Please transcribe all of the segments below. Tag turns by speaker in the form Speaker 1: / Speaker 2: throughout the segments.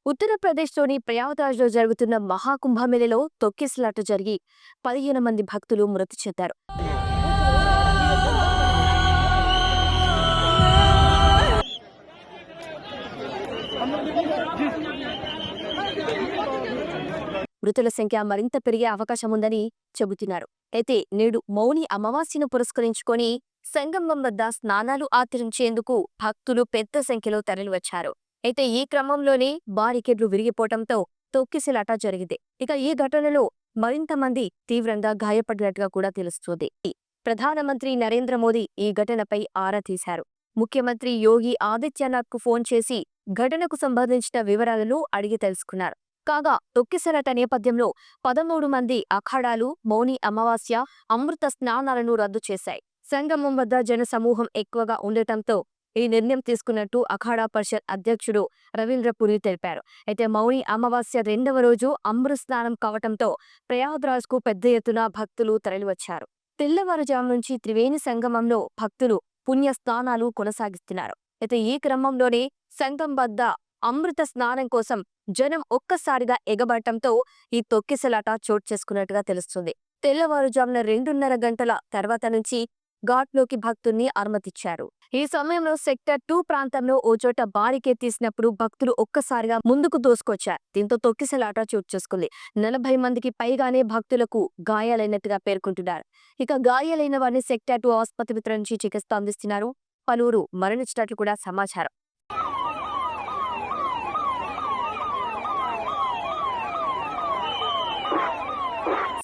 Speaker 1: ఉత్తరప్రదేశ్లోని ప్రయాగ్రాజ్లో జరుగుతున్న మహాకుంభమేళలో తొక్కిసలాట జరిగి 15 మంది భక్తులు మృతి చెందారు. మృతుల సంఖ్య మరింత పెరిగే అవకాశం ఉందని చెబుతున్నారు. అయితే నేడు మౌని అమావాస్యను పురస్కరించుకొని సంగమం వద్ద స్నానాలు ఆచరించేందుకు భక్తులు పెద్ద సంఖ్యలో తరలివచ్చారు. అయితే ఈ క్రమంలోనే బారికేడ్లు విరిగిపోవడంతో తొక్కిసలాట జరిగింది. ఇక ఈ ఘటనలో మరింత మంది తీవ్రంగా గాయపడినట్టుగా కూడా తెలుస్తోంది. ప్రధానమంత్రి నరేంద్ర మోదీ ఈ ఘటనపై ఆరా తీశారు. ముఖ్యమంత్రి యోగి ఆదిత్యనాథ్ కు ఫోన్ చేసి ఘటనకు సంబంధించిన వివరాలను అడిగి తెలుసుకున్నారు. కాగా తొక్కిసలాట నేపథ్యంలో 13 మంది అఖాడాలు మౌని అమావాస్య అమృత స్నానాలను రద్దు చేశాయి. సంగమం వద్ద జన సమూహం ఎక్కువగా ఉండటంతో ఈ నిర్ణయం తీసుకున్నట్టు అఖాడా పరిషత్ అధ్యక్షుడు రవీంద్ర పురి తెలిపారు. అయితే మౌని అమావాస్య రెండవ రోజు అమృత స్నానం కావటంతో ప్రయాగ్రాజ్ కు పెద్ద ఎత్తున భక్తులు తరలివచ్చారు. తెల్లవారుజాము నుంచి త్రివేణి సంగమంలో భక్తులు పుణ్య స్నానాలు కొనసాగిస్తున్నారు. అయితే ఈ క్రమంలోనే సంగం వద్ద అమృత స్నానం కోసం జనం ఒక్కసారిగా ఎగబడటంతో ఈ తొక్కిసలాట చోటు చేసుకున్నట్టుగా తెలుస్తుంది. తెల్లవారుజామున 2:30 గంటల తర్వాత నుంచి ఘాట్లోకి భక్తుల్ని అనుమతిచ్చారు. ఈ సమయంలో సెక్టర్ 2 ప్రాంతంలో ఓ చోట బారికేడ్ తీసినప్పుడు భక్తులు ఒక్కసారిగా ముందుకు దూసుకొచ్చారు. దీంతో తొక్కిసలాట చోటు చేసుకుంది. 40 మందికి పైగానే భక్తులకు గాయాలైనట్టుగా పేర్కొంటున్నారు. ఇక గాయాలైన వారిని సెక్టర్ 2 ఆసుపత్రి నుంచి చికిత్స అందిస్తున్నారు. పలువురు మరణించినట్లు కూడా సమాచారం.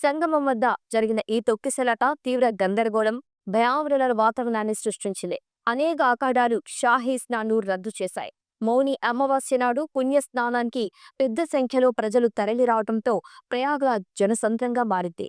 Speaker 1: సంగమం వద్ద జరిగిన ఈ తొక్కిసలాట తీవ్ర గందరగోళం, భయాందోళనల వాతావరణాన్ని సృష్టించింది. అనేక అఖాడాలు షాహీ స్నాన్ను రద్దు చేశాయి. మౌని అమావాస్య నాడు పుణ్య స్నానానికి పెద్ద సంఖ్యలో ప్రజలు తరలి రావడంతో ప్రయాగ్రాజ్ జనసంద్రంగా మారింది.